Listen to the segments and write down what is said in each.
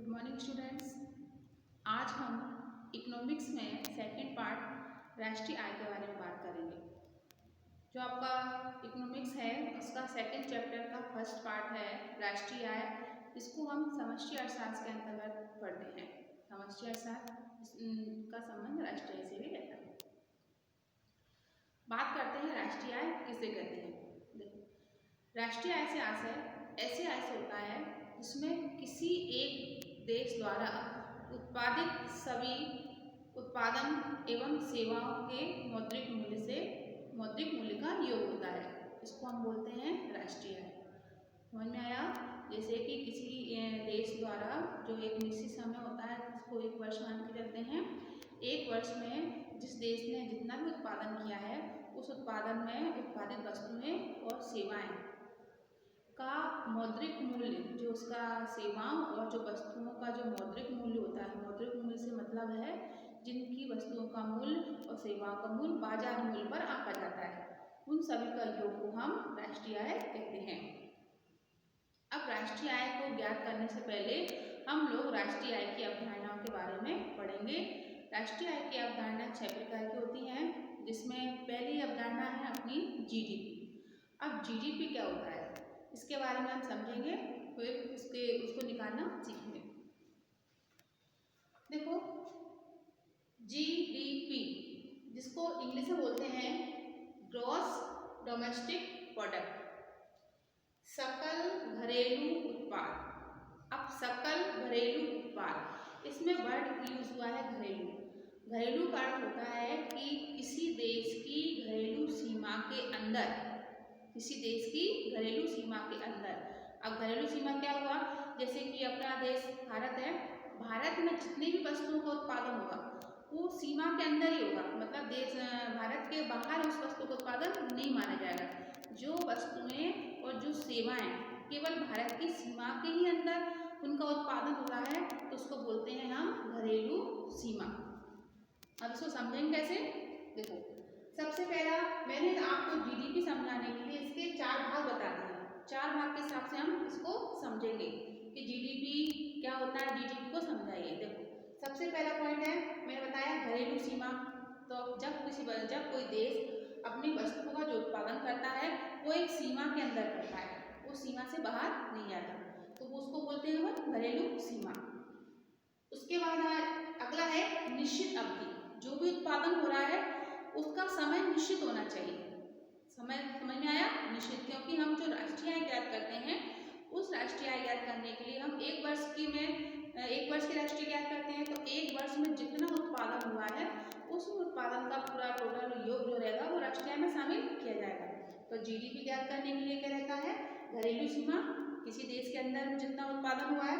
Good morning students. आज हम economics में सेकंड पार्ट राष्ट्रीय आय के बारे में बात करेंगे। जो आपका इकोनॉमिक्स है उसका सेकंड चैप्टर का फर्स्ट पार्ट है राष्ट्रीय आय। इसको हम समष्टि अर्थशास्त्र के अंतर्गत पढ़ते हैं। समष्टि अर्थशास्त्र का संबंध राष्ट्रीय आय से भी रहता है। बात करते हैं राष्ट्रीय आय किसे कहते हैं। देखो, राष्ट्रीय आय से आशय ऐसे आय से होता है जिसमें किसी एक देश द्वारा उत्पादित सभी उत्पादन एवं सेवाओं के मौद्रिक मूल्य का योग होता है। इसको हम बोलते हैं राष्ट्रीय आय। समझ में आया? जैसे कि किसी देश द्वारा जो एक निश्चित समय होता है जिसको एक वर्ष मान के चलते हैं। एक वर्ष में जिस देश ने जितना भी उत्पादन किया है उस उत्पादन में उत्पादित वस्तुएं और सेवाएं का मौद्रिक मूल्य, जो उसका सेवाओं और जो वस्तुओं का जो मौद्रिक मूल्य होता है, मौद्रिक मूल्य से मतलब है जिनकी वस्तुओं का मूल्य और सेवाओं का मूल्य बाजार मूल्य पर आंका जाता है, उन सभी का योग को हम राष्ट्रीय आय कहते हैं। अब राष्ट्रीय आय को ज्ञात करने से पहले हम लोग राष्ट्रीय आय की अवधारणाओं के बारे में पढ़ेंगे। राष्ट्रीय आय की अवधारणा 6 प्रकार की होती हैं, जिसमें पहली अवधारणा है अपनी जीडीपी। अब जीडीपी क्या होता है इसके बारे में हम समझेंगे, फिर उसको निकालना सीखेंगे। देखो, जीडीपी जिसको इंग्लिश में बोलते हैं ग्रॉस डोमेस्टिक प्रोडक्ट, सकल घरेलू उत्पाद। अब सकल घरेलू उत्पाद, इसमें वर्ड यूज हुआ है घरेलू। घरेलू का अर्थ होता है कि किसी देश की घरेलू सीमा के अंदर, किसी देश की घरेलू सीमा के अंदर। अब घरेलू सीमा क्या हुआ? जैसे कि अपना देश भारत है, भारत में जितनी भी वस्तुओं का उत्पादन होगा वो सीमा के अंदर ही होगा, मतलब देश भारत के बाहर उस वस्तु का उत्पादन नहीं माना जाएगा। जो वस्तुएं और जो सेवाएं केवल भारत की सीमा के ही अंदर उनका उत्पादन हो रहा है तो उसको बोलते हैं हम घरेलू सीमा। अब इसको समझेंगे कैसे? देखो, सबसे पहला मैंने आपको जीडीपी समझाने के लिए इसके 4 भाग बता दिए। 4 भाग के हिसाब से हम इसको समझेंगे कि जीडीपी क्या होता है। जीडीपी को समझाइए। देखो, सबसे पहला पॉइंट है, मैंने बताया घरेलू सीमा। तो जब कोई देश अपनी वस्तुओं का जो उत्पादन करता है वो एक सीमा के अंदर करता है, वो सीमा से बाहर नहीं जाता, तो वो उसको बोलते हैं हम घरेलू सीमा। उसके बाद अगला है निश्चित अवधि। जो भी उत्पादन हो रहा है उसका समय निश्चित होना चाहिए। समय समझ में आया? निश्चित, क्योंकि हम जो राष्ट्रीय आय ज्ञात करते हैं उस राष्ट्रीय आय ज्ञात करने के लिए हम एक वर्ष की राष्ट्रीय ज्ञात करते हैं, तो एक वर्ष में जितना उत्पादन हुआ है उस उत्पादन का पूरा टोटल योग जो रहेगा वो राष्ट्रीय आय में शामिल किया जाएगा। तो जीडीपी ज्ञात करने के लिए क्या रहता है? घरेलू सीमा, किसी देश के अंदर जितना उत्पादन हुआ है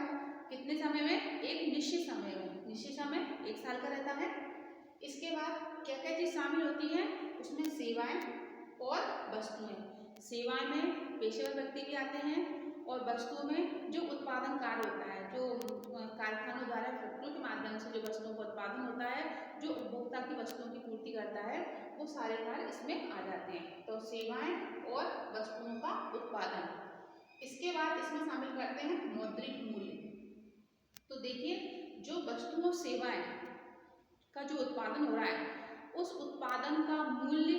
कितने समय में, एक निश्चित समय में। निश्चित समय 1 साल का रहता है। इसके बाद क्या क्या चीज शामिल होती है उसमें? सेवाएं और वस्तुएं। सेवाएं में पेशेवर व्यक्ति भी आते हैं और वस्तुओं में जो उत्पादन कार्य होता है, जो कारखानों द्वारा फैक्ट्रियों के माध्यम से जो वस्तुओं का उत्पादन होता है, जो उपभोक्ता की वस्तुओं की पूर्ति करता है, वो सारे कार्य इसमें आ जाते हैं। तो सेवाएं और वस्तुओं का उत्पादन। इसके बाद इसमें शामिल करते हैं मौद्रिक मूल्य। तो देखिए, जो वस्तुओं सेवाएं का जो उत्पादन हो रहा है उस उत्पादन का मूल्य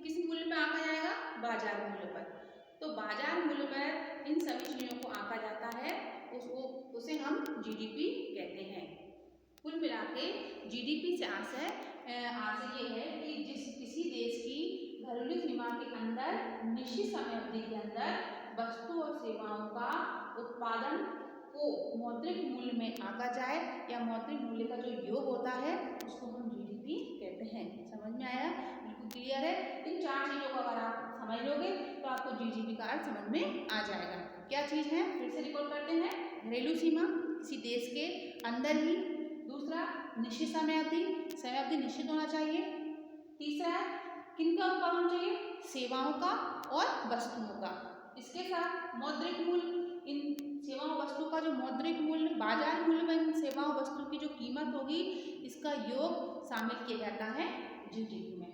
किस मूल्य पर आंका जाएगा? बाजार मूल्य पर। तो बाजार मूल्य पर इन सभी चीजों को आंका जाता है, उसे हम जीडीपी कहते हैं। कुल मिला के जीडीपी से आशय ये है कि किसी देश की घरेलू सीमा के अंदर निश्चित समय अवधि के अंदर वस्तु और सेवाओं का उत्पादन को मौद्रिक मूल्य में आंका जाए, या मौद्रिक मूल्य का जो योग होता है उसको हम जीडीपी कहते हैं। समझ में आया? बिल्कुल क्लियर है? इन 4 चीजों को अगर आप समझ लोगे तो आपको जीडीपी का अर्थ समझ में आ जाएगा। क्या चीज है? फिर से रिकॉल करते हैं। घरेलू सीमा, किसी देश के अंदर ही। दूसरा, निश्चित समय अवधि निश्चित होना चाहिए। तीसरा, किनका उत्पादन चाहिए? सेवाओं का और वस्तुओं का। इसके साथ मौद्रिक मूल्य, इन सेवाओं वस्तु का जो मौद्रिक मूल्य, बाजार मूल्य में इन सेवाओं वस्तु की जो कीमत होगी इसका योग शामिल किया जाता है जीडीपी में।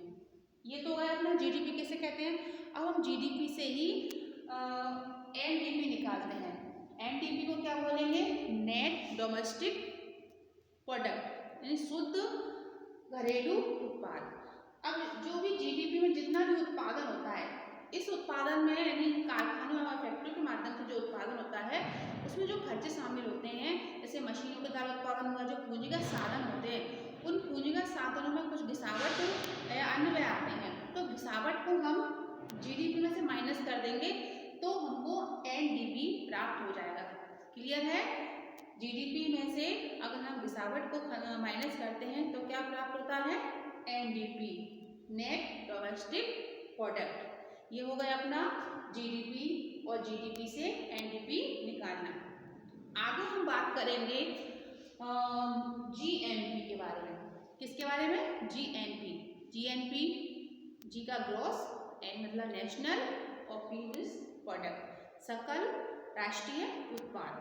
ये तो है अपना जीडीपी किसे कहते हैं। अब हम जीडीपी से ही एनडीपी निकालते हैं। एनटीपी को क्या बोलेंगे? नेट डोमेस्टिक प्रोडक्ट, यानी शुद्ध घरेलू उत्पाद। अब जो भी जीडीपी में जितना भी उत्पादन होता है, इस उत्पादन में यानी कारखानों और फैक्ट्रियों के माध्यम से जो उत्पादन होता है उसमें जो खर्चे शामिल होते हैं, जैसे मशीनों के द्वारा उत्पादन हुआ, जो पूंजीगत साधन होते हैं, उन पूंजीगत साधनों में कुछ घिसावट या अन्य व्यय आते हैं, तो घिसावट को हम जीडीपी में से माइनस कर देंगे तो हमको एनडीपी प्राप्त हो जाएगा। क्लियर है? जीडीपी में से अगर हम घिसावट को माइनस करते हैं तो क्या प्राप्त होता है? NDP, net domestic product. ये हो गया अपना जीडीपी, और जीडीपी से एनडीपी निकालना। आगे हम बात करेंगे जीएनपी के बारे में। किसके बारे में? जीएनपी। जीएनपी, जी का ग्रॉस, एन मतलब नेशनल, और पी इज प्रोडक्ट, सकल राष्ट्रीय उत्पाद।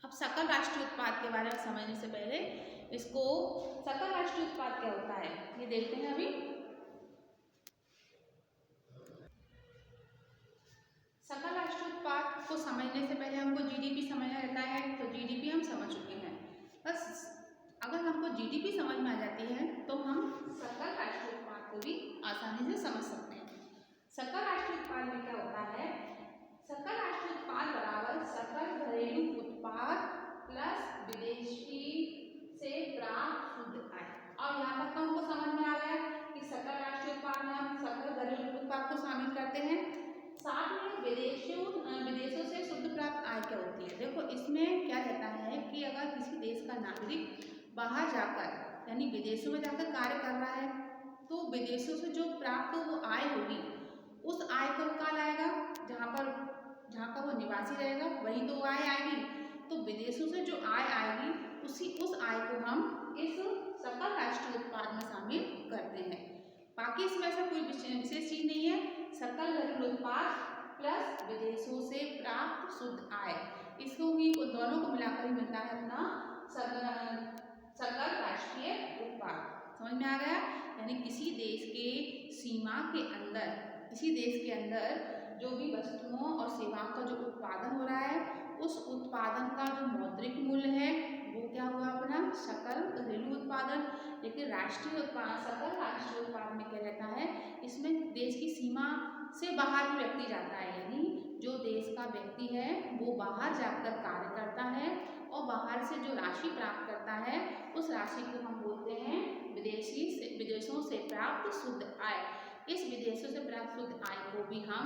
अब सकल राष्ट्रीय उत्पाद के बारे में समझने से पहले इसको, सकल राष्ट्रीय उत्पाद क्या होता है ये देखते हैं अभी। सकल राष्ट्रीय उत्पाद को समझने से पहले हमको जीडीपी समझना रहता है, तो जीडीपी हम समझ चुके हैं। बस अगर हमको जीडीपी समझ में आ जाती है तो हम सकल राष्ट्रीय उत्पाद को भी आसानी से समझ सकते हैं। सकल राष्ट्रीय उत्पाद में क्या होता है? सकल राष्ट्रीय उत्पाद बराबर सकल घरेलू उत्पाद प्लस विदेशी से प्राप्त शुद्ध आय। और यहाँ तक हमको समझ में आ गया कि सकल राष्ट्रीय उत्पाद में हम सकल घरेलू उत्पाद को शामिल करते हैं, साथ में विदेशों से शुद्ध प्राप्त आय क्या होती है। देखो इसमें क्या रहता है कि अगर किसी देश का नागरिक बाहर जाकर यानी विदेशों में जाकर कार्य कर रहा है, तो विदेशों से जो प्राप्त वो आय होगी, उस आय को कहाँ लाएगा? जहाँ का वो निवासी रहेगा वही तो आय आएगी। तो विदेशों से जो आय आएगी उस आय को हम इस सकल राष्ट्रीय उत्पाद में शामिल करते हैं। बाकी इसमें ऐसा कोई विशेष चीज नहीं है। सकल घरेलू उत्पाद प्लस विदेशों से प्राप्त शुद्ध आय, इसको ही दोनों को मिलाकर ही मिलता है अपना सकल राष्ट्रीय उत्पाद। समझ में आ गया? यानी किसी देश के सीमा के अंदर, किसी देश के अंदर जो भी वस्तुओं और सेवाओं का जो उत्पादन हो रहा है, उस उत्पादन का जो मौद्रिक मूल्य है वो क्या हुआ? अपना सकल घरेलू उत्पादन। लेकिन राष्ट्रीय उत्पाद, सकल राष्ट्रीय उत्पाद में क्या रहता है? इसमें देश की सीमा से बाहर भी व्यक्ति जाता है, यानी जो देश का व्यक्ति है वो बाहर जाकर कार्य करता है और बाहर से जो राशि प्राप्त करता है उस राशि को हम बोलते हैं विदेशों से प्राप्त शुद्ध आय। इस विदेशों से प्राप्त शुद्ध आय को भी हम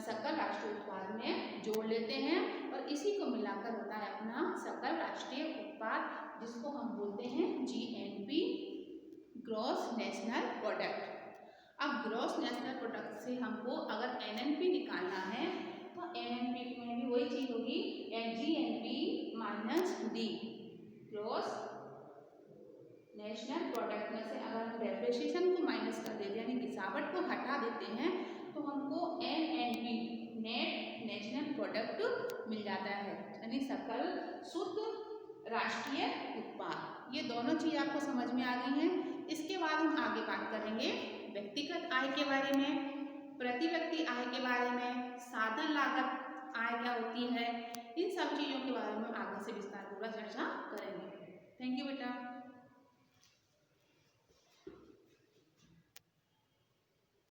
सकल राष्ट्रीय उत्पाद में जोड़ लेते हैं, और इसी को मिलाकर होता है अपना सकल राष्ट्रीय उत्पाद, जिसको हम बोलते हैं जीएनपी, ग्रॉस नेशनल प्रोडक्ट। अब ग्रॉस नेशनल प्रोडक्ट से हमको अगर एनएनपी निकालना है तो एनएनपी में भी वही चीज होगी, GNP minus D, gross national product में से अगर हम डेप्रिसिएशन को माइनस कर देते हैं, यानी गिरावट को हटा देते हैं, तो हमको एनएनपी, नेट नेशनल प्रोडक्ट मिल जाता है, यानी सकल शुद्ध राष्ट्रीय उत्पाद। ये दोनों चीज आपको समझ में आ गई हैं। इसके बाद हम आगे बात करेंगे व्यक्तिगत आय के बारे में, प्रति व्यक्ति आय के बारे में, साधन लागत आय क्या होती है, इन सब चीजों के बारे में आगे से विस्तार पूर्वक चर्चा करेंगे। थैंक यू बेटा।